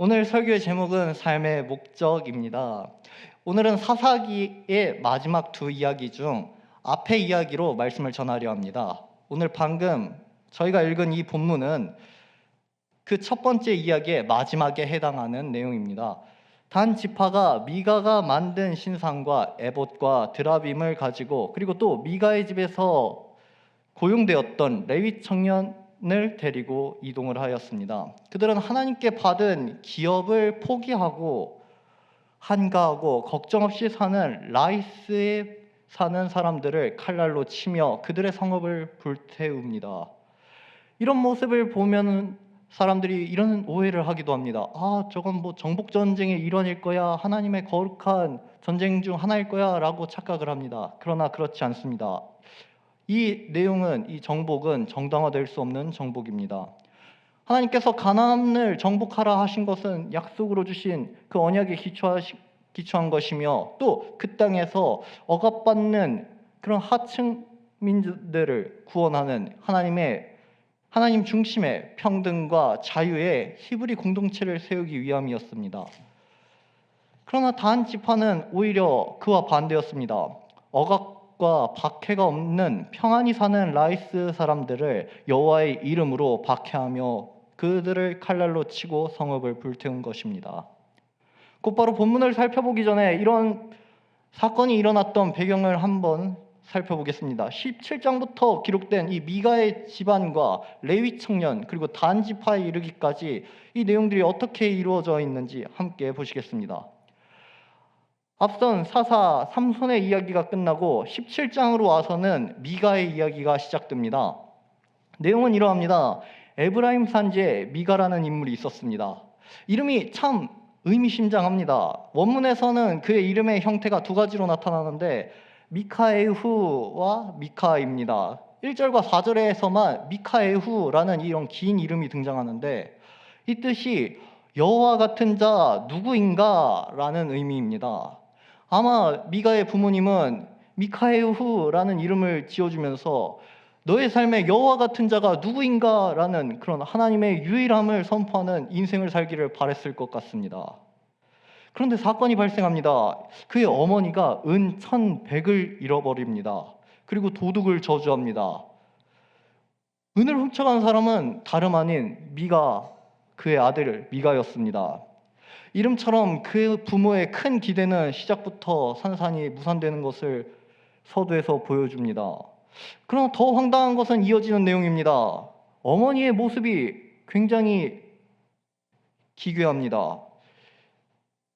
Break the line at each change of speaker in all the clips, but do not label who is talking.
오늘 설교의 제목은 삶의 목적입니다. 오늘은 사사기의 마지막 두 이야기 중 앞의 이야기로 말씀을 전하려 합니다. 오늘 방금 저희가 읽은 이 본문은 그 첫 번째 이야기의 마지막에 해당하는 내용입니다. 단 지파가 미가가 만든 신상과 에봇과 드라빔을 가지고 그리고 또 미가의 집에서 고용되었던 레위 청년을 데리고 이동을 하였습니다. 그들은 하나님께 받은 기업을 포기하고 한가하고 걱정 없이 사는 라이스에 사는 사람들을 칼날로 치며 그들의 성읍을 불태웁니다. 이런 모습을 보면 사람들이 이런 오해를 하기도 합니다. 저건 뭐 정복 전쟁의 일환일 거야, 하나님의 거룩한 전쟁 중 하나일 거야 라고 착각을 합니다. 그러나 그렇지 않습니다. 이 내용은, 이 정복은 정당화될 수 없는 정복입니다. 하나님께서 가나안을 정복하라 하신 것은 약속으로 주신 그 언약에 기초한 것이며 또 그 땅에서 억압받는 그런 하층 민족들을 구원하는 하나님 중심의 평등과 자유의 히브리 공동체를 세우기 위함이었습니다. 그러나 단 지파는 오히려 그와 반대였습니다. 억압과 박해가 없는 평안히 사는 라이스 사람들을 여호와의 이름으로 박해하며 그들을 칼날로 치고 성읍을 불태운 것입니다. 곧바로 본문을 살펴보기 전에 이런 사건이 일어났던 배경을 한번 살펴보겠습니다. 17장부터 기록된 이 미가의 집안과 레위 청년 그리고 단 지파에 이르기까지 이 내용들이 어떻게 이루어져 있는지 함께 보시겠습니다. 앞선 사사 삼손의 이야기가 끝나고 17장으로 와서는 미가의 이야기가 시작됩니다. 내용은 이러합니다. 에브라임 산지에 미가라는 인물이 있었습니다. 이름이 참 의미심장합니다. 원문에서는 그의 이름의 형태가 두 가지로 나타나는데 미카에후와 미카입니다. 1절과 4절에서만 미카에후라는 이런 긴 이름이 등장하는데 이 뜻이 여호와 같은 자 누구인가 라는 의미입니다. 아마 미가의 부모님은 미카에후라는 이름을 지어주면서 너의 삶에 여호와 같은 자가 누구인가 라는 그런 하나님의 유일함을 선포하는 인생을 살기를 바랬을 것 같습니다. 그런데 사건이 발생합니다. 그의 어머니가 은 1,100을 잃어버립니다. 그리고 도둑을 저주합니다. 은을 훔쳐간 사람은 다름 아닌 그의 아들 미가였습니다. 이름처럼 그 부모의 큰 기대는 시작부터 산산이 무산되는 것을 서두에서 보여줍니다. 그러나 더 황당한 것은 이어지는 내용입니다. 어머니의 모습이 굉장히 기괴합니다.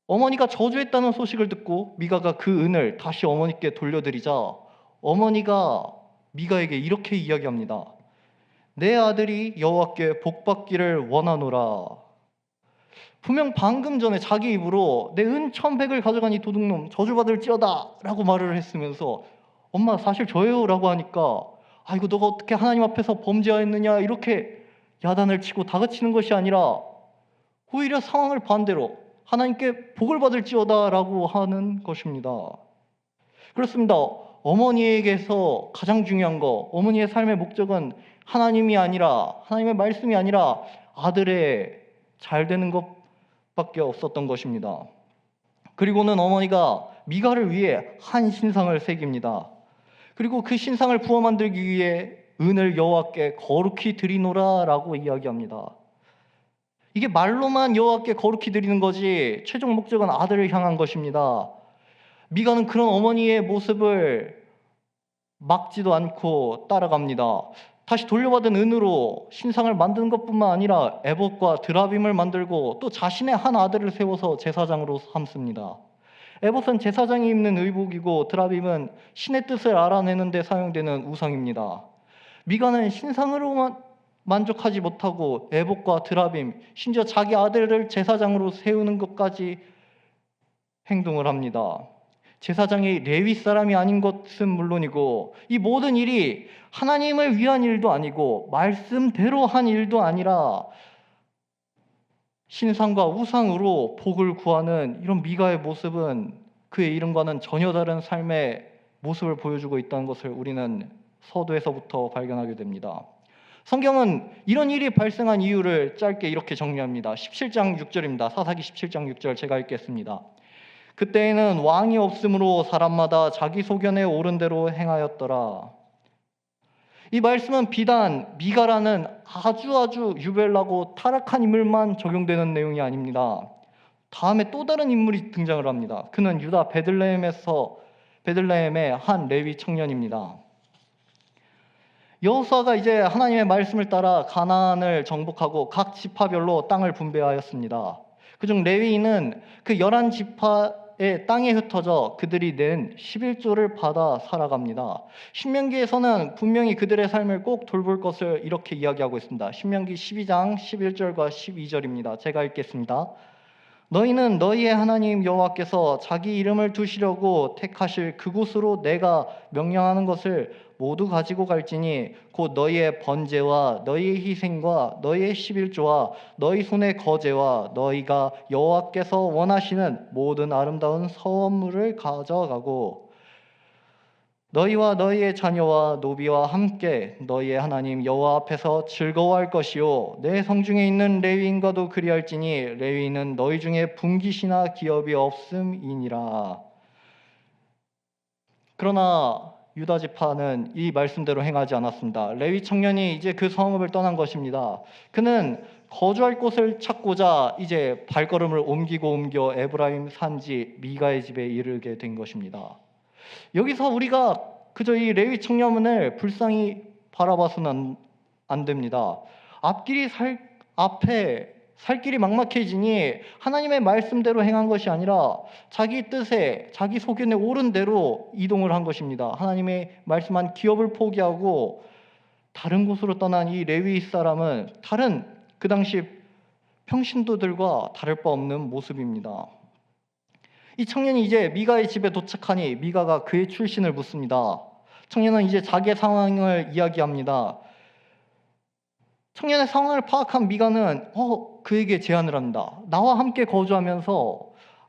어머니가 저주했다는 소식을 듣고 미가가 그 은을 다시 어머니께 돌려드리자 어머니가 미가에게 이렇게 이야기합니다. 내 아들이 여호와께 복받기를 원하노라. 분명 방금 전에 자기 입으로 내 은 1,100을 가져간 이 도둑놈 저주받을지어다 라고 말을 했으면서 엄마 사실 저예요 라고 하니까 이거 너가 어떻게 하나님 앞에서 범죄하였느냐 이렇게 야단을 치고 다그치는 것이 아니라 오히려 상황을 반대로 하나님께 복을 받을지어다 라고 하는 것입니다. 그렇습니다. 어머니에게서 가장 중요한 거, 어머니의 삶의 목적은 하나님의 말씀이 아니라 아들의 잘 되는 것밖에 없었던 것입니다. 그리고는 어머니가 미가를 위해 한 신상을 새깁니다. 그리고 그 신상을 부어 만들기 위해 은을 여호와께 거룩히 드리노라 라고 이야기합니다. 이게 말로만 여호와께 거룩히 드리는 거지 최종 목적은 아들을 향한 것입니다. 미가는 그런 어머니의 모습을 막지도 않고 따라갑니다. 다시 돌려받은 은으로 신상을 만드는 것뿐만 아니라 에봇과 드라빔을 만들고 또 자신의 한 아들을 세워서 제사장으로 삼습니다. 에봇은 제사장이 입는 의복이고 드라빔은 신의 뜻을 알아내는 데 사용되는 우상입니다. 미가는 신상으로만 만족하지 못하고 에봇과 드라빔, 심지어 자기 아들을 제사장으로 세우는 것까지 행동을 합니다. 제사장이 레위 사람이 아닌 것은 물론이고 이 모든 일이 하나님을 위한 일도 아니고 말씀대로 한 일도 아니라 신상과 우상으로 복을 구하는 이런 미가의 모습은 그의 이름과는 전혀 다른 삶의 모습을 보여주고 있다는 것을 우리는 서두에서부터 발견하게 됩니다. 성경은 이런 일이 발생한 이유를 짧게 이렇게 정리합니다. 17장 6절입니다. 사사기 17장 6절 제가 읽겠습니다. 그때에는 왕이 없으므로 사람마다 자기 소견에 옳은 대로 행하였더라. 이 말씀은 비단 미가라는 아주 유별나고 타락한 인물만 적용되는 내용이 아닙니다. 다음에 또 다른 인물이 등장을 합니다. 그는 유다 베들레헴의 한 레위 청년입니다. 여호수아가 이제 하나님의 말씀을 따라 가나안을 정복하고 각 지파별로 땅을 분배하였습니다. 그중 레위인은 그 11지파의 땅에 흩어져 그들이 낸 11조를 받아 살아갑니다. 신명기에서는 분명히 그들의 삶을 꼭 돌볼 것을 이렇게 이야기하고 있습니다. 신명기 12장 11절과 12절입니다. 제가 읽겠습니다. 너희는 너희의 하나님 여호와께서 자기 이름을 두시려고 택하실 그곳으로 내가 명령하는 것을 모두 가지고 갈지니 곧 너희의 번제와 너희의 희생과 너희의 11조와 너희 손의 거제와 너희가 여호와께서 원하시는 모든 아름다운 선물을 가져가고 너희와 너희의 자녀와 노비와 함께 너희의 하나님 여호와 앞에서 즐거워할 것이요 내 성중에 있는 레위인과도 그리할지니 레위인은 너희 중에 분깃이나 기업이 없음이니라. 그러나 유다 지파는 이 말씀대로 행하지 않았습니다. 레위 청년이 이제 그 성읍을 떠난 것입니다. 그는 거주할 곳을 찾고자 이제 발걸음을 옮겨 에브라임 산지 미가의 집에 이르게 된 것입니다. 여기서 우리가 그저 이 레위 청년을 불쌍히 바라봐서는 안 됩니다. 앞에 살 길이 막막해지니 하나님의 말씀대로 행한 것이 아니라 자기 뜻에 자기 소견에 옳은 대로 이동을 한 것입니다. 하나님의 말씀한 기업을 포기하고 다른 곳으로 떠난 이 레위 사람은 다른 그 당시 평신도들과 다를 바 없는 모습입니다. 이 청년이 이제 미가의 집에 도착하니 미가가 그의 출신을 묻습니다. 청년은 이제 자기의 상황을 이야기합니다. 청년의 상황을 파악한 미가는 그에게 제안을 합니다. 나와 함께 거주하면서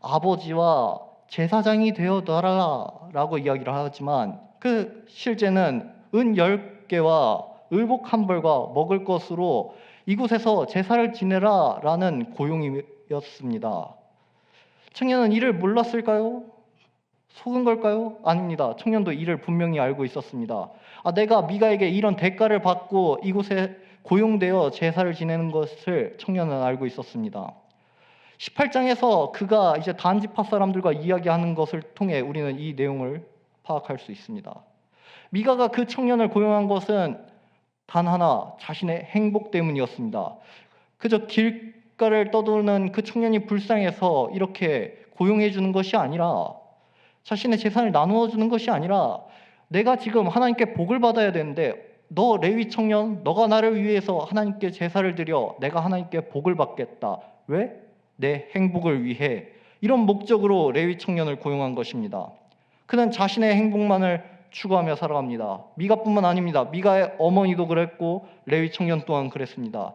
아버지와 제사장이 되어달라 라고 이야기를 하지만 그 실제는 은 10개와 의복 한 벌과 먹을 것으로 이곳에서 제사를 지내라 라는 고용이었습니다. 청년은 이를 몰랐을까요? 속은 걸까요? 아닙니다. 청년도 이를 분명히 알고 있었습니다. 내가 미가에게 이런 대가를 받고 이곳에 고용되어 제사를 지내는 것을 청년은 알고 있었습니다. 18장에서 그가 이제 단지파 사람들과 이야기하는 것을 통해 우리는 이 내용을 파악할 수 있습니다. 미가가 그 청년을 고용한 것은 단 하나, 자신의 행복 때문이었습니다. 그저 길가를 떠도는 그 청년이 불쌍해서 이렇게 고용해 주는 것이 아니라 자신의 재산을 나누어 주는 것이 아니라 내가 지금 하나님께 복을 받아야 되는데 너 레위 청년, 너가 나를 위해서 하나님께 제사를 드려 내가 하나님께 복을 받겠다. 왜? 내 행복을 위해. 이런 목적으로 레위 청년을 고용한 것입니다. 그는 자신의 행복만을 추구하며 살아갑니다. 미가뿐만 아닙니다. 미가의 어머니도 그랬고 레위 청년 또한 그랬습니다.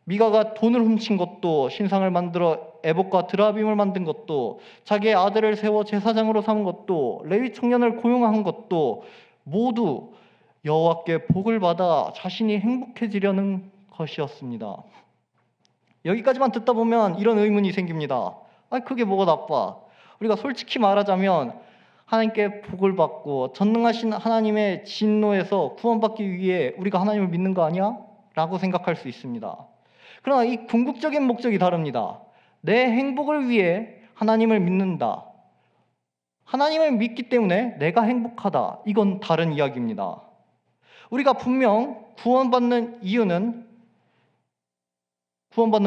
미가가 돈을 훔친 것도, 신상을 만들어 에봇과 드라빔을 만든 것도, 자기의 아들을 세워 제사장으로 삼은 것도, 레위 청년을 고용한 것도 모두 여호와께 복을 받아 자신이 행복해지려는 것이었습니다. 여기까지만 듣다 보면 이런 의문이 생깁니다. 그게 뭐가 나빠? 우리가 솔직히 말하자면 하나님께 복을 받고 전능하신 하나님의 진노에서 구원받기 위해 우리가 하나님을 믿는 거 아니야? 라고 생각할 수 있습니다. 그러나 이 궁극적인 목적이 다릅니다. 내 행복을 위해 하나님을 믿는다. 하나님을 믿기 때문에 내가 행복하다. 이건 다른 이야기입니다. 우리가 분명 구원받는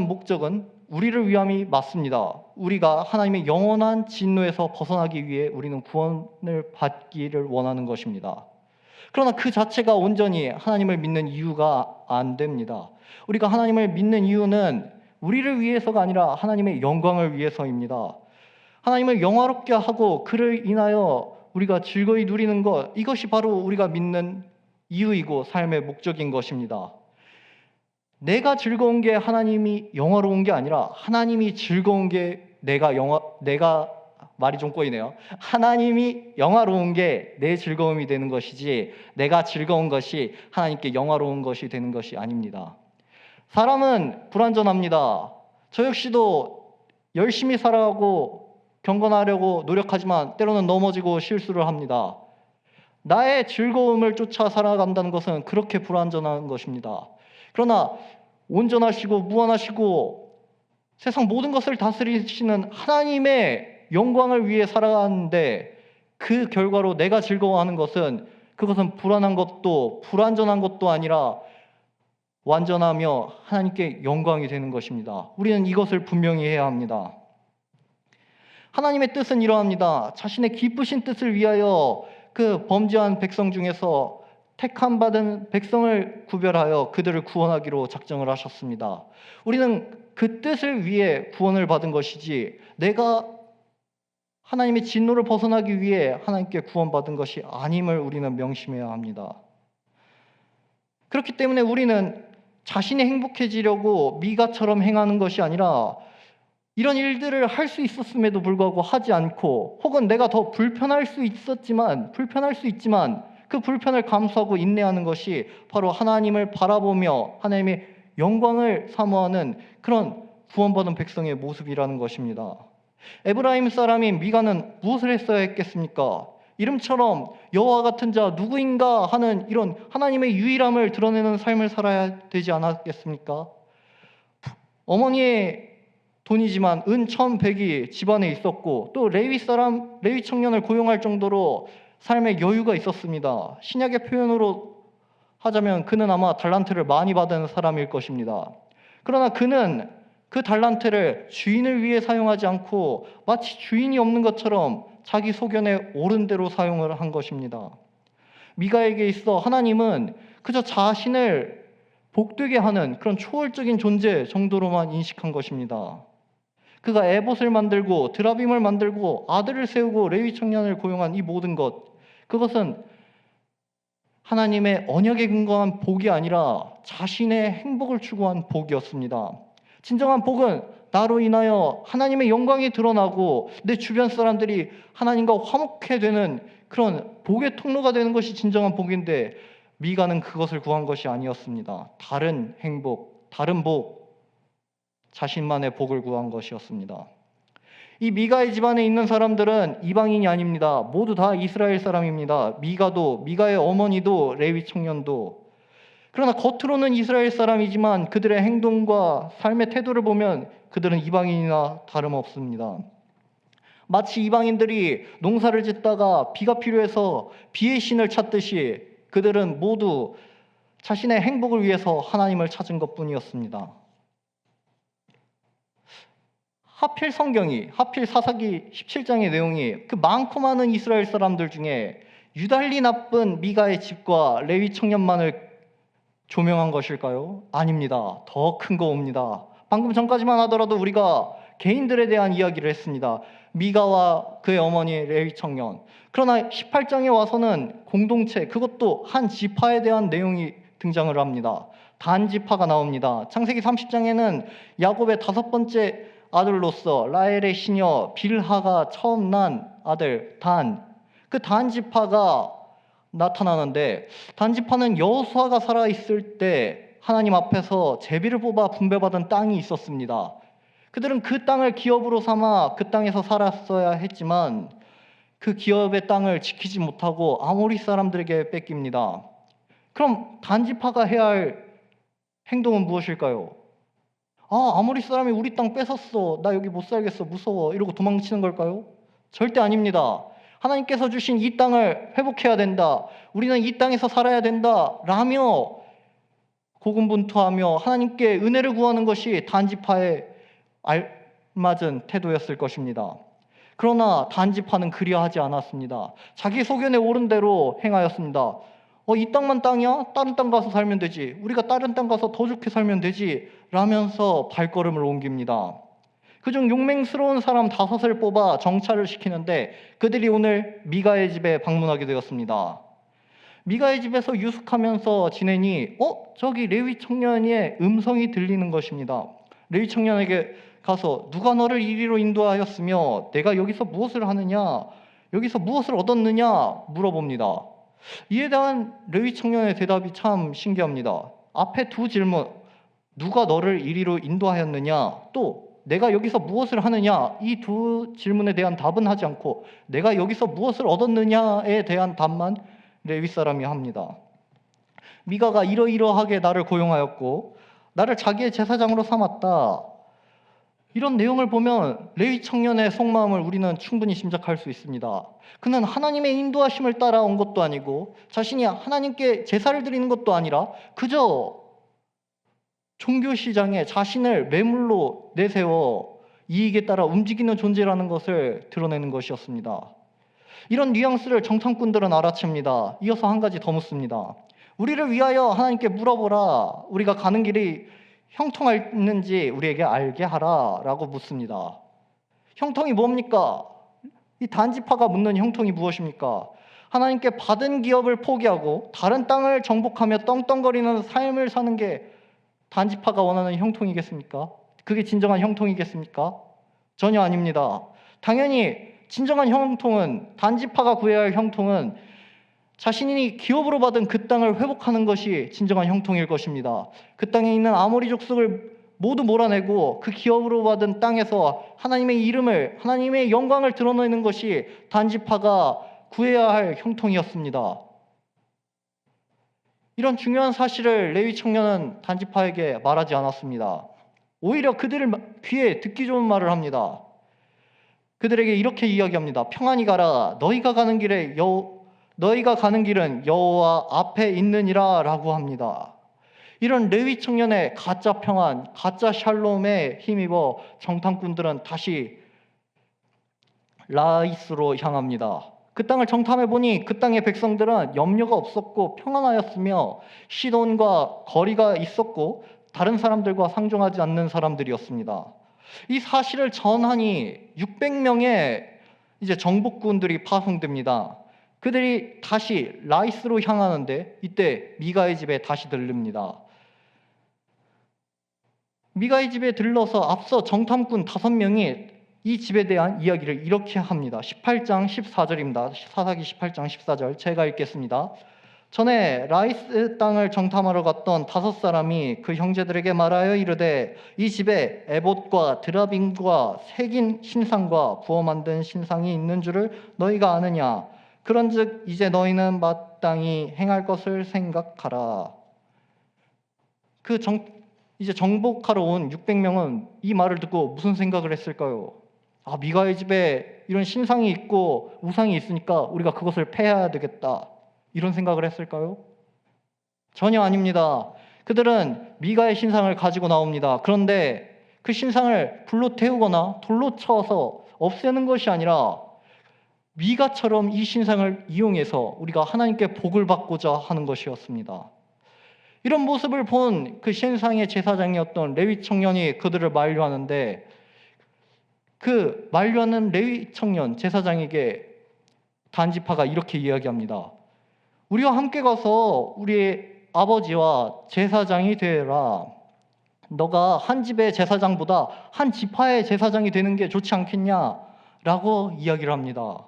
목적은 우리를 위함이 맞습니다. 우리가 하나님의 영원한 진노에서 벗어나기 위해 우리는 구원을 받기를 원하는 것입니다. 그러나 그 자체가 온전히 하나님을 믿는 이유가 안 됩니다. 우리가 하나님을 믿는 이유는 우리를 위해서가 아니라 하나님의 영광을 위해서입니다. 하나님을 영화롭게 하고 그를 인하여 우리가 즐거이 누리는 것, 이것이 바로 우리가 믿는 이유이고 삶의 목적인 것입니다. 내가 즐거운 게 하나님이 영화로운 게 아니라 하나님이 즐거운 게 내가 말이 좀 꼬이네요. 하나님이 영화로운 게 내 즐거움이 되는 것이지 내가 즐거운 것이 하나님께 영화로운 것이 되는 것이 아닙니다. 사람은 불완전합니다. 저 역시도 열심히 살아가고 경건하려고 노력하지만 때로는 넘어지고 실수를 합니다. 나의 즐거움을 쫓아 살아간다는 것은 그렇게 불완전한 것입니다. 그러나 온전하시고 무한하시고 세상 모든 것을 다스리시는 하나님의 영광을 위해 살아가는데 그 결과로 내가 즐거워하는 것은 그것은 불안한 것도 불완전한 것도 아니라 완전하며 하나님께 영광이 되는 것입니다. 우리는 이것을 분명히 해야 합니다. 하나님의 뜻은 이러합니다. 자신의 기쁘신 뜻을 위하여 그 범죄한 백성 중에서 택함 받은 백성을 구별하여 그들을 구원하기로 작정을 하셨습니다. 우리는 그 뜻을 위해 구원을 받은 것이지 내가 하나님의 진노를 벗어나기 위해 하나님께 구원받은 것이 아님을 우리는 명심해야 합니다. 그렇기 때문에 우리는 자신이 행복해지려고 미가처럼 행하는 것이 아니라 이런 일들을 할 수 있었음에도 불구하고 하지 않고 혹은 내가 더 불편할 수 있지만 그 불편을 감수하고 인내하는 것이 바로 하나님을 바라보며 하나님의 영광을 사모하는 그런 구원받은 백성의 모습이라는 것입니다. 에브라임 사람인 미가는 무엇을 했어야 했겠습니까? 이름처럼 여호와 같은 자 누구인가 하는 이런 하나님의 유일함을 드러내는 삶을 살아야 되지 않았겠습니까? 어머니의 돈이지만 은 1,100이 집안에 있었고 또 레위 청년을 고용할 정도로 삶의 여유가 있었습니다. 신약의 표현으로 하자면 그는 아마 달란트를 많이 받은 사람일 것입니다. 그러나 그는 그 달란트를 주인을 위해 사용하지 않고 마치 주인이 없는 것처럼 자기 소견에 옳은 대로 사용을 한 것입니다. 미가에게 있어 하나님은 그저 자신을 복되게 하는 그런 초월적인 존재 정도로만 인식한 것입니다. 그가 에봇을 만들고 드라빔을 만들고 아들을 세우고 레위 청년을 고용한 이 모든 것, 그것은 하나님의 언약에 근거한 복이 아니라 자신의 행복을 추구한 복이었습니다. 진정한 복은 나로 인하여 하나님의 영광이 드러나고 내 주변 사람들이 하나님과 화목해 되는 그런 복의 통로가 되는 것이 진정한 복인데 미가는 그것을 구한 것이 아니었습니다. 다른 행복, 다른 복, 자신만의 복을 구한 것이었습니다. 이 미가의 집안에 있는 사람들은 이방인이 아닙니다. 모두 다 이스라엘 사람입니다. 미가도, 미가의 어머니도, 레위 청년도. 그러나 겉으로는 이스라엘 사람이지만 그들의 행동과 삶의 태도를 보면 그들은 이방인이나 다름없습니다. 마치 이방인들이 농사를 짓다가 비가 필요해서 비의 신을 찾듯이 그들은 모두 자신의 행복을 위해서 하나님을 찾은 것뿐이었습니다. 하필 사사기 17장의 내용이 그 많고 많은 이스라엘 사람들 중에 유달리 나쁜 미가의 집과 레위 청년만을 조명한 것일까요? 아닙니다. 더 큰 거 옵니다. 방금 전까지만 하더라도 우리가 개인들에 대한 이야기를 했습니다. 미가와 그의 어머니 레위 청년. 그러나 18장에 와서는 공동체, 그것도 한 지파에 대한 내용이 등장을 합니다. 단 지파가 나옵니다. 창세기 30장에는 야곱의 5번째 아들로서 라헬의 시녀 빌하가 처음 난 아들 단, 그 단 지파가 나타나는데 단 지파는 여호수아가 살아있을 때 하나님 앞에서 제비를 뽑아 분배받은 땅이 있었습니다. 그들은 그 땅을 기업으로 삼아 그 땅에서 살았어야 했지만 그 기업의 땅을 지키지 못하고 아모리 사람들에게 뺏깁니다. 그럼 단 지파가 해야 할 행동은 무엇일까요? 아모리 사람이 우리 땅 뺏었어. 나 여기 못 살겠어. 무서워. 이러고 도망치는 걸까요? 절대 아닙니다. 하나님께서 주신 이 땅을 회복해야 된다. 우리는 이 땅에서 살아야 된다. 라며 고군분투하며 하나님께 은혜를 구하는 것이 단지파의 알맞은 태도였을 것입니다. 그러나 단지파는 그리하지 않았습니다. 자기 소견에 옳은 대로 행하였습니다. 이 땅만 땅이야? 다른 땅 가서 살면 되지. 우리가 다른 땅 가서 더 좋게 살면 되지. 라면서 발걸음을 옮깁니다. 그중 용맹스러운 사람 5을 뽑아 정찰을 시키는데 그들이 오늘 미가의 집에 방문하게 되었습니다. 미가의 집에서 유숙하면서 지내니 저기 레위 청년의 음성이 들리는 것입니다. 레위 청년에게 가서 누가 너를 이리로 인도하였으며 내가 여기서 무엇을 하느냐, 여기서 무엇을 얻었느냐 물어봅니다. 이에 대한 레위 청년의 대답이 참 신기합니다. 앞에 두 질문, 누가 너를 이리로 인도하였느냐, 또 내가 여기서 무엇을 하느냐, 이 두 질문에 대한 답은 하지 않고 내가 여기서 무엇을 얻었느냐에 대한 답만 레위 사람이 합니다. 미가가 이러이러하게 나를 고용하였고 나를 자기의 제사장으로 삼았다. 이런 내용을 보면 레위 청년의 속마음을 우리는 충분히 심작할 수 있습니다. 그는 하나님의 인도하심을 따라온 것도 아니고 자신이 하나님께 제사를 드리는 것도 아니라 그저 종교 시장에 자신을 매물로 내세워 이익에 따라 움직이는 존재라는 것을 드러내는 것이었습니다. 이런 뉘앙스를 정탐꾼들은 알아챕니다. 이어서 한 가지 더 묻습니다. 우리를 위하여 하나님께 물어보라. 우리가 가는 길이 형통했는지 우리에게 알게 하라 라고 묻습니다. 형통이 뭡니까? 이 단지파가 묻는 형통이 무엇입니까? 하나님께 받은 기업을 포기하고 다른 땅을 정복하며 떵떵거리는 삶을 사는 게 단지파가 원하는 형통이겠습니까? 그게 진정한 형통이겠습니까? 전혀 아닙니다. 당연히 진정한 형통은, 단지파가 구해야 할 형통은 자신이 기업으로 받은 그 땅을 회복하는 것이 진정한 형통일 것입니다. 그 땅에 있는 아모리 족속을 모두 몰아내고 그 기업으로 받은 땅에서 하나님의 이름을, 하나님의 영광을 드러내는 것이 단지파가 구해야 할 형통이었습니다. 이런 중요한 사실을 레위 청년은 단지파에게 말하지 않았습니다. 오히려 그들을 귀에 듣기 좋은 말을 합니다. 그들에게 이렇게 이야기합니다. 평안히 가라. 너희가 가는 길은 여호와 앞에 있느니라 라고 합니다. 이런 레위 청년의 가짜 평안, 가짜 샬롬에 힘입어 정탐꾼들은 다시 라이스로 향합니다. 그 땅을 정탐해보니 그 땅의 백성들은 염려가 없었고 평안하였으며 시돈과 거리가 있었고 다른 사람들과 상종하지 않는 사람들이었습니다. 이 사실을 전하니 600명의 이제 정복군들이 파송됩니다. 그들이 다시 라이스로 향하는데 이때 미가의 집에 다시 들릅니다. 미가의 집에 들러서 앞서 정탐꾼 5명이 이 집에 대한 이야기를 이렇게 합니다. 18장 14절입니다. 사사기 18장 14절 제가 읽겠습니다. 전에 라이스 땅을 정탐하러 갔던 5사람이 그 형제들에게 말하여 이르되 이 집에 에봇과 드라빔과 새긴 신상과 부어 만든 신상이 있는 줄을 너희가 아느냐? 그런즉 이제 너희는 마땅히 행할 것을 생각하라. 이제 정복하러 온 600명은 이 말을 듣고 무슨 생각을 했을까요? 미가의 집에 이런 신상이 있고 우상이 있으니까 우리가 그것을 패해야 되겠다. 이런 생각을 했을까요? 전혀 아닙니다. 그들은 미가의 신상을 가지고 나옵니다. 그런데 그 신상을 불로 태우거나 돌로 쳐서 없애는 것이 아니라 미가처럼 이 신상을 이용해서 우리가 하나님께 복을 받고자 하는 것이었습니다. 이런 모습을 본 그 신상의 제사장이었던 레위 청년이 그들을 만류하는데 그 만류하는 레위 청년 제사장에게 단지파가 이렇게 이야기합니다. 우리와 함께 가서 우리의 아버지와 제사장이 되라. 너가 한 집의 제사장보다 한 지파의 제사장이 되는 게 좋지 않겠냐? 라고 이야기를 합니다.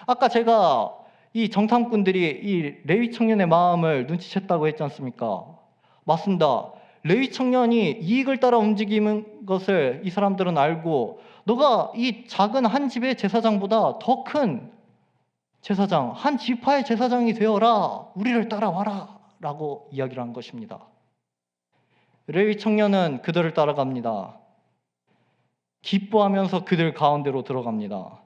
아까 제가 이 정탐꾼들이 이 레위 청년의 마음을 눈치챘다고 했지 않습니까? 맞습니다. 레위 청년이 이익을 따라 움직이는 것을 이 사람들은 알고 너가 이 작은 한 집의 제사장보다 더 큰 제사장, 한 지파의 제사장이 되어라. 우리를 따라와라. 라고 이야기를 한 것입니다. 레위 청년은 그들을 따라갑니다. 기뻐하면서 그들 가운데로 들어갑니다.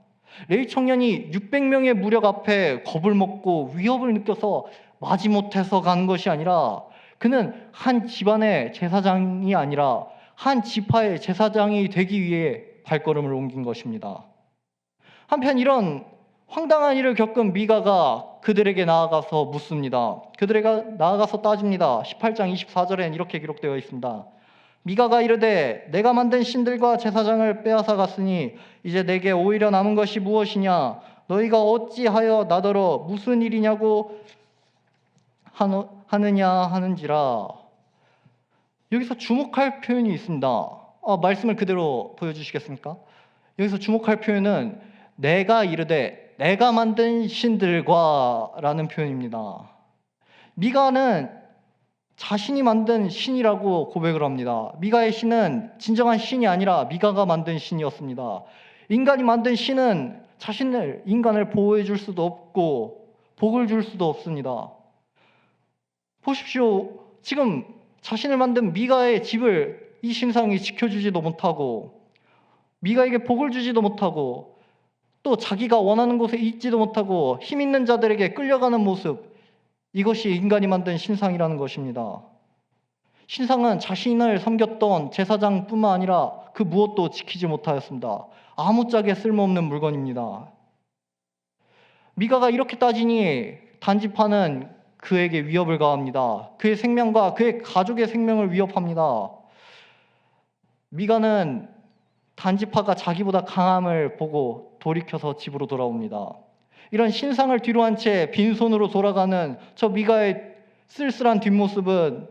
레위 청년이 600명의 무력 앞에 겁을 먹고 위협을 느껴서 마지못해서 가는 것이 아니라 그는 한 집안의 제사장이 아니라 한 지파의 제사장이 되기 위해 발걸음을 옮긴 것입니다. 한편 이런 황당한 일을 겪은 미가가 그들에게 나아가서 묻습니다. 그들에게 나아가서 따집니다. 18장 24절엔 이렇게 기록되어 있습니다. 미가가 이르되 내가 만든 신들과 제사장을 빼앗아 갔으니 이제 내게 오히려 남은 것이 무엇이냐? 너희가 어찌하여 나더러 무슨 일이냐고 하느냐 하는지라. 여기서 주목할 표현이 있습니다. 말씀을 그대로 보여주시겠습니까? 여기서 주목할 표현은 내가 이르되 내가 만든 신들과 라는 표현입니다. 미가는 자신이 만든 신이라고 고백을 합니다. 미가의 신은 진정한 신이 아니라 미가가 만든 신이었습니다. 인간이 만든 신은 인간을 보호해 줄 수도 없고 복을 줄 수도 없습니다. 보십시오. 지금 자신을 만든 미가의 집을 이 신상이 지켜주지도 못하고 미가에게 복을 주지도 못하고 또 자기가 원하는 곳에 있지도 못하고 힘 있는 자들에게 끌려가는 모습, 이것이 인간이 만든 신상이라는 것입니다. 신상은 자신을 섬겼던 제사장뿐만 아니라 그 무엇도 지키지 못하였습니다. 아무짝에 쓸모없는 물건입니다. 미가가 이렇게 따지니 단지파는 그에게 위협을 가합니다. 그의 생명과 그의 가족의 생명을 위협합니다. 미가는 단지파가 자기보다 강함을 보고 돌이켜서 집으로 돌아옵니다. 이런 신상을 뒤로 한 채 빈손으로 돌아가는 저 미가의 쓸쓸한 뒷모습은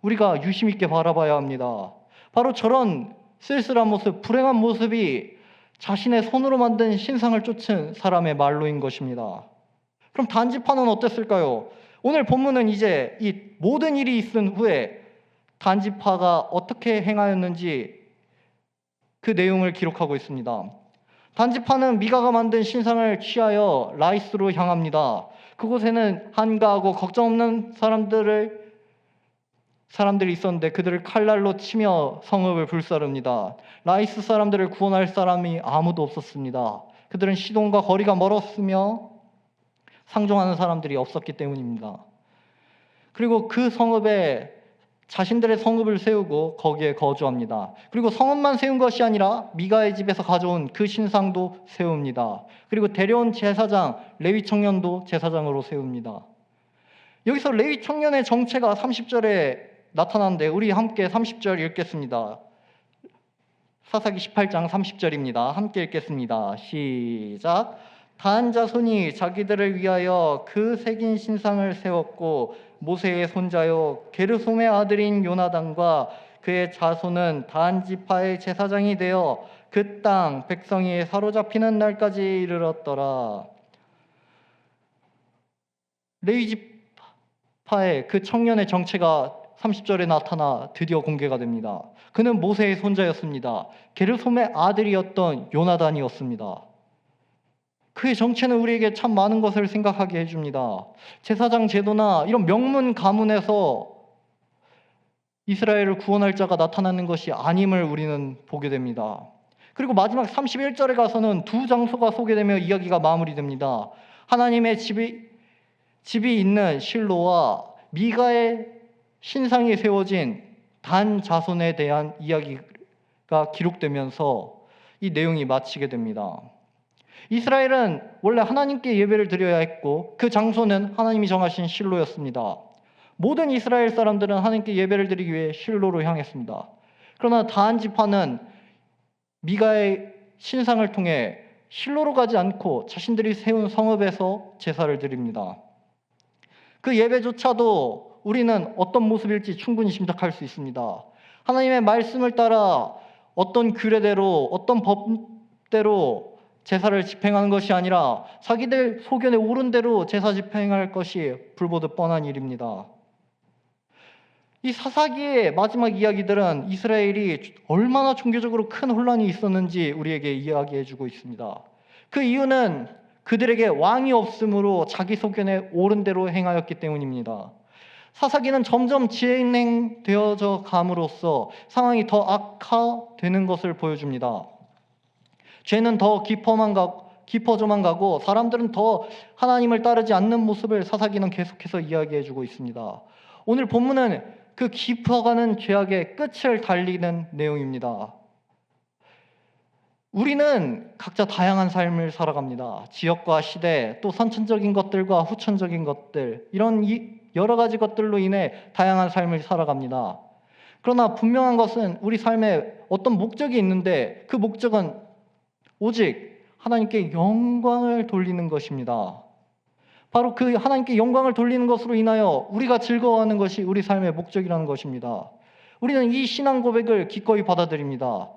우리가 유심 있게 바라봐야 합니다. 바로 저런 쓸쓸한 모습, 불행한 모습이 자신의 손으로 만든 신상을 쫓은 사람의 말로인 것입니다. 그럼 단지파는 어땠을까요? 오늘 본문은 이제 이 모든 일이 있은 후에 단지파가 어떻게 행하였는지 그 내용을 기록하고 있습니다. 단지파는 미가가 만든 신상을 취하여 라이스로 향합니다. 그곳에는 한가하고 걱정 없는 사람들이 있었는데 그들을 칼날로 치며 성읍을 불사릅니다. 라이스 사람들을 구원할 사람이 아무도 없었습니다. 그들은 시돈과 거리가 멀었으며 상종하는 사람들이 없었기 때문입니다. 그리고 그 성읍에 자신들의 성읍을 세우고 거기에 거주합니다. 그리고 성읍만 세운 것이 아니라 미가의 집에서 가져온 그 신상도 세웁니다. 그리고 데려온 제사장 레위 청년도 제사장으로 세웁니다. 여기서 레위 청년의 정체가 30절에 나타나는데 우리 함께 30절 읽겠습니다. 사사기 18장 30절입니다. 함께 읽겠습니다. 시작. 단 자손이 자기들을 위하여 그 새긴 신상을 세웠고 모세의 손자요 게르솜의 아들인 요나단과 그의 자손은 단 지파의 제사장이 되어 그 땅 백성이 사로잡히는 날까지 이르렀더라. 레위 지파의 그 청년의 정체가 30절에 나타나 드디어 공개가 됩니다. 그는 모세의 손자였습니다. 게르솜의 아들이었던 요나단이었습니다. 그의 정체는 우리에게 참 많은 것을 생각하게 해줍니다. 제사장 제도나 이런 명문 가문에서 이스라엘을 구원할 자가 나타나는 것이 아님을 우리는 보게 됩니다. 그리고 마지막 31절에 가서는 두 장소가 소개되며 이야기가 마무리됩니다. 하나님의 집이 있는 실로와 미가의 신상이 세워진 단 자손에 대한 이야기가 기록되면서 이 내용이 마치게 됩니다. 이스라엘은 원래 하나님께 예배를 드려야 했고 그 장소는 하나님이 정하신 실로였습니다. 모든 이스라엘 사람들은 하나님께 예배를 드리기 위해 실로로 향했습니다. 그러나 다한 지파는 미가의 신상을 통해 실로로 가지 않고 자신들이 세운 성읍에서 제사를 드립니다. 그 예배조차도 우리는 어떤 모습일지 충분히 짐작할 수 있습니다. 하나님의 말씀을 따라 어떤 규례대로 어떤 법대로 제사를 집행하는 것이 아니라 자기들 소견에 오른 대로 제사 집행할 것이 불보듯 뻔한 일입니다. 이 사사기의 마지막 이야기들은 이스라엘이 얼마나 종교적으로 큰 혼란이 있었는지 우리에게 이야기해주고 있습니다. 그 이유는 그들에게 왕이 없으므로 자기 소견에 옳은 대로 행하였기 때문입니다. 사사기는 점점 진행되어져 감으로써 상황이 더 악화되는 것을 보여줍니다. 죄는 더 깊어져만 가고 사람들은 더 하나님을 따르지 않는 모습을 사사기는 계속해서 이야기해주고 있습니다. 오늘 본문은 그 깊어가는 죄악의 끝을 달리는 내용입니다. 우리는 각자 다양한 삶을 살아갑니다. 지역과 시대, 또 선천적인 것들과 후천적인 것들, 이런 여러 가지 것들로 인해 다양한 삶을 살아갑니다. 그러나 분명한 것은 우리 삶에 어떤 목적이 있는데 그 목적은 오직 하나님께 영광을 돌리는 것입니다. 바로 그 하나님께 영광을 돌리는 것으로 인하여 우리가 즐거워하는 것이 우리 삶의 목적이라는 것입니다. 우리는 이 신앙 고백을 기꺼이 받아들입니다.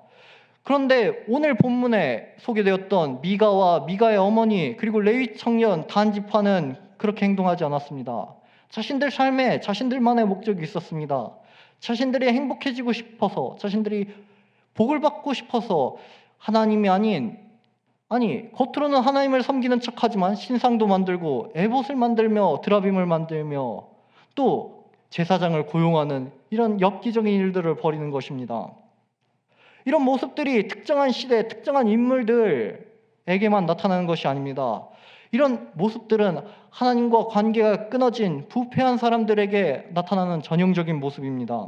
그런데 오늘 본문에 소개되었던 미가와 미가의 어머니 그리고 레위 청년 단지파는 그렇게 행동하지 않았습니다. 자신들 삶에 자신들만의 목적이 있었습니다. 자신들이 행복해지고 싶어서, 자신들이 복을 받고 싶어서 하나님이 아니 겉으로는 하나님을 섬기는 척하지만 신상도 만들고 에봇을 만들며 드라빔을 만들며 또 제사장을 고용하는 이런 엽기적인 일들을 벌이는 것입니다. 이런 모습들이 특정한 시대, 특정한 인물들에게만 나타나는 것이 아닙니다. 이런 모습들은 하나님과 관계가 끊어진 부패한 사람들에게 나타나는 전형적인 모습입니다.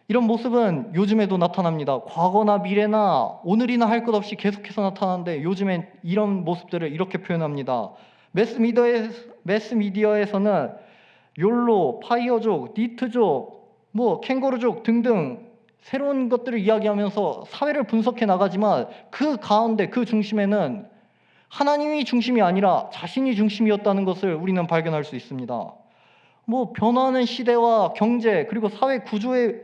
이런 모습은 요즘에도 나타납니다. 과거나 미래나 오늘이나 할 것 없이 계속해서 나타나는데 요즘엔 이런 모습들을 이렇게 표현합니다. 매스미디어에서는 욜로, 파이어족, 니트족, 캥거루족 등등 새로운 것들을 이야기하면서 사회를 분석해 나가지만 그 가운데 그 중심에는 하나님이 중심이 아니라 자신이 중심이었다는 것을 우리는 발견할 수 있습니다. 변화하는 시대와 경제 그리고 사회 구조의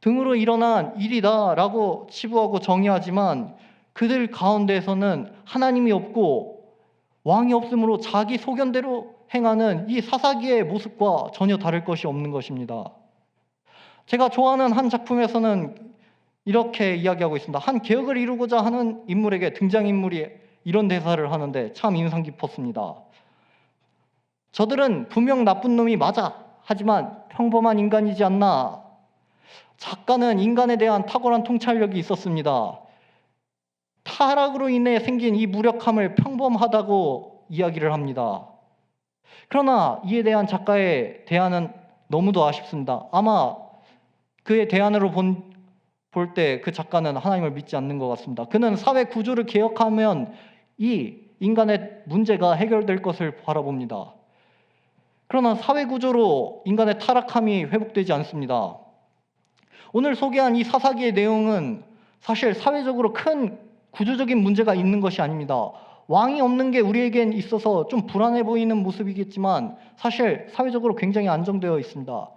등으로 일어난 일이다라고 치부하고 정의하지만 그들 가운데에서는 하나님이 없고 왕이 없으므로 자기 소견대로 행하는 이 사사기의 모습과 전혀 다를 것이 없는 것입니다. 제가 좋아하는 한 작품에서는 이렇게 이야기하고 있습니다. 한 개혁을 이루고자 하는 인물에게 등장인물이 이런 대사를 하는데 참 인상 깊었습니다. 저들은 분명 나쁜 놈이 맞아. 하지만 평범한 인간이지 않나. 작가는 인간에 대한 탁월한 통찰력이 있었습니다. 타락으로 인해 생긴 이 무력함을 평범하다고 이야기를 합니다. 그러나 이에 대한 작가의 대안은 너무도 아쉽습니다. 아마 그의 대안으로 볼 때 그 작가는 하나님을 믿지 않는 것 같습니다. 그는 사회 구조를 개혁하면 이 인간의 문제가 해결될 것을 바라봅니다. 그러나 사회 구조로 인간의 타락함이 회복되지 않습니다. 오늘 소개한 이 사사기의 내용은 사실 사회적으로 큰 구조적인 문제가 있는 것이 아닙니다. 왕이 없는 게 우리에겐 있어서 좀 불안해 보이는 모습이겠지만 사실 사회적으로 굉장히 안정되어 있습니다.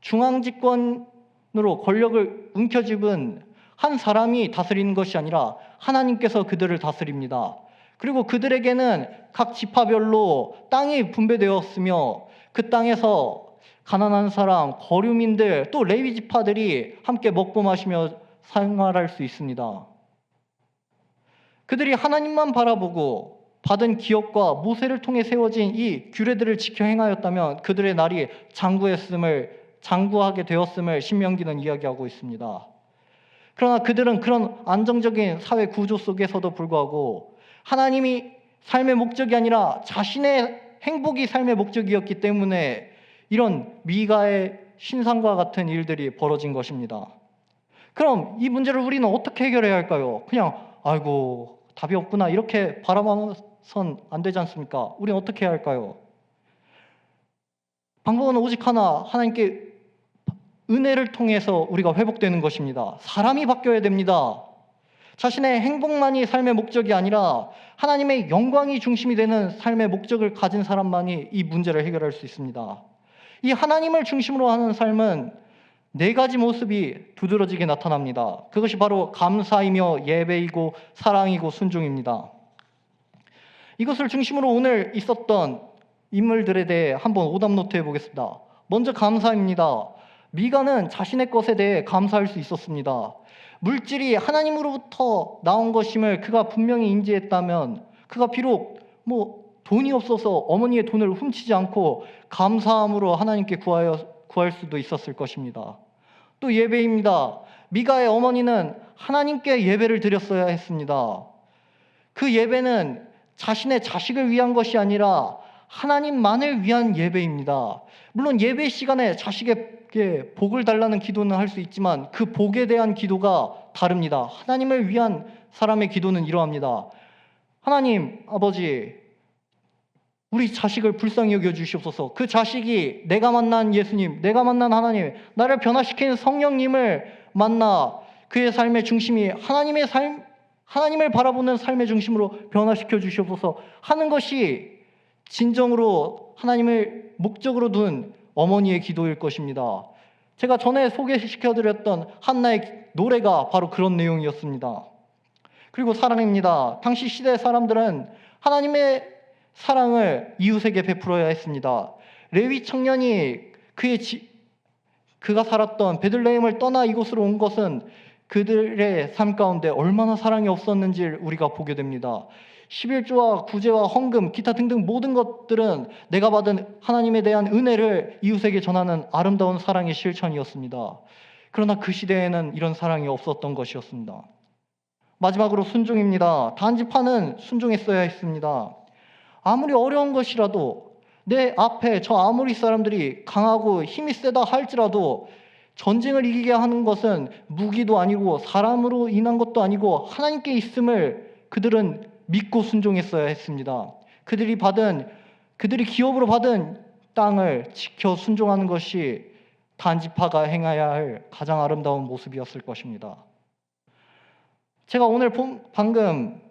중앙집권으로 권력을 움켜쥐은 한 사람이 다스리는 것이 아니라 하나님께서 그들을 다스립니다. 그리고 그들에게는 각 지파별로 땅이 분배되었으며 그 땅에서 가난한 사람, 거류민들, 또 레위 지파들이 함께 먹고 마시며 생활할 수 있습니다. 그들이 하나님만 바라보고 받은 기업과 모세를 통해 세워진 이 규례들을 지켜 행하였다면 그들의 날이 장구하게 되었음을 신명기는 이야기하고 있습니다. 그러나 그들은 그런 안정적인 사회 구조 속에서도 불구하고 하나님이 삶의 목적이 아니라 자신의 행복이 삶의 목적이었기 때문에 이런 미가의 신상과 같은 일들이 벌어진 것입니다. 그럼 이 문제를 우리는 어떻게 해결해야 할까요? 그냥 아이고 답이 없구나 이렇게 바라봐선 안 되지 않습니까? 우리는 어떻게 해야 할까요? 방법은 오직 하나, 하나님께 은혜를 통해서 우리가 회복되는 것입니다. 사람이 바뀌어야 됩니다. 자신의 행복만이 삶의 목적이 아니라 하나님의 영광이 중심이 되는 삶의 목적을 가진 사람만이 이 문제를 해결할 수 있습니다. 이 하나님을 중심으로 하는 삶은 네 가지 모습이 두드러지게 나타납니다. 그것이 바로 감사이며 예배이고 사랑이고 순종입니다. 이것을 중심으로 오늘 있었던 인물들에 대해 한번 오답노트 해보겠습니다. 먼저 감사입니다. 미가는 자신의 것에 대해 감사할 수 있었습니다. 물질이 하나님으로부터 나온 것임을 그가 분명히 인지했다면 그가 비록 돈이 없어서 어머니의 돈을 훔치지 않고 감사함으로 하나님께 구할 수도 있었을 것입니다. 또 예배입니다. 미가의 어머니는 하나님께 예배를 드렸어야 했습니다. 그 예배는 자신의 자식을 위한 것이 아니라 하나님만을 위한 예배입니다. 물론 예배 시간에 자식에게 복을 달라는 기도는 할 수 있지만 그 복에 대한 기도가 다릅니다. 하나님을 위한 사람의 기도는 이러합니다. 하나님 아버지, 우리 자식을 불쌍히 여겨주시옵소서. 그 자식이 내가 만난 예수님, 내가 만난 하나님, 나를 변화시키는 성령님을 만나 그의 삶의 중심이 하나님을 바라보는 삶의 중심으로 변화시켜 주시옵소서 하는 것이 진정으로 하나님을 목적으로 둔 어머니의 기도일 것입니다. 제가 전에 소개시켜드렸던 한나의 노래가 바로 그런 내용이었습니다. 그리고 사랑입니다. 당시 시대 사람들은 하나님의 사랑을 이웃에게 베풀어야 했습니다. 레위 청년이 그가 살았던 베들레헴을 떠나 이곳으로 온 것은 그들의 삶 가운데 얼마나 사랑이 없었는지를 우리가 보게 됩니다. 11조와 구제와 헌금, 기타 등등 모든 것들은 내가 받은 하나님에 대한 은혜를 이웃에게 전하는 아름다운 사랑의 실천이었습니다. 그러나 그 시대에는 이런 사랑이 없었던 것이었습니다. 마지막으로 순종입니다. 단지파는 순종했어야 했습니다. 아무리 어려운 것이라도 내 앞에 저 아무리 사람들이 강하고 힘이 세다 할지라도 전쟁을 이기게 하는 것은 무기도 아니고 사람으로 인한 것도 아니고 하나님께 있음을 그들은 믿고 순종했어야 했습니다. 그들이 기업으로 받은 땅을 지켜 순종하는 것이 단지파가 행해야 할 가장 아름다운 모습이었을 것입니다. 제가 오늘 방금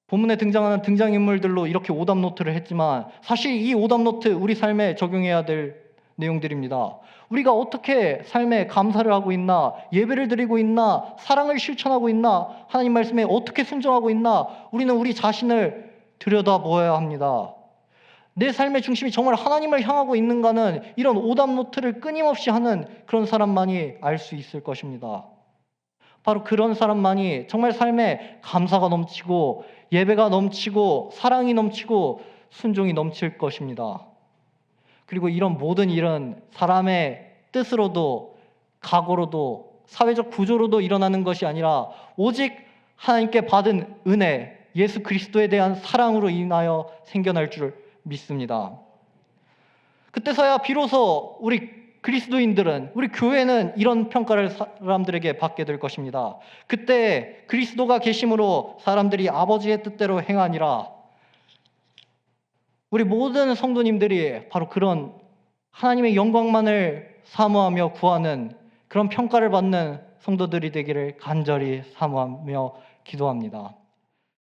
본문에 등장하는 등장인물들로 이렇게 오답노트를 했지만 사실 이 오답노트 우리 삶에 적용해야 될 내용들입니다. 우리가 어떻게 삶에 감사를 하고 있나, 예배를 드리고 있나, 사랑을 실천하고 있나, 하나님 말씀에 어떻게 순종하고 있나, 우리는 우리 자신을 들여다보아야 합니다. 내 삶의 중심이 정말 하나님을 향하고 있는가는 이런 오답노트를 끊임없이 하는 그런 사람만이 알 수 있을 것입니다. 바로 그런 사람만이 정말 삶에 감사가 넘치고 예배가 넘치고 사랑이 넘치고 순종이 넘칠 것입니다. 그리고 이런 모든 일은 사람의 뜻으로도 각오로도 사회적 구조로도 일어나는 것이 아니라 오직 하나님께 받은 은혜, 예수 그리스도에 대한 사랑으로 인하여 생겨날 줄 믿습니다. 그때서야 비로소 우리 그리스도인들은, 우리 교회는 이런 평가를 사람들에게 받게 될 것입니다. 그때 그리스도가 계심으로 사람들이 아버지의 뜻대로 행하니라. 우리 모든 성도님들이 바로 그런 하나님의 영광만을 사모하며 구하는 그런 평가를 받는 성도들이 되기를 간절히 사모하며 기도합니다.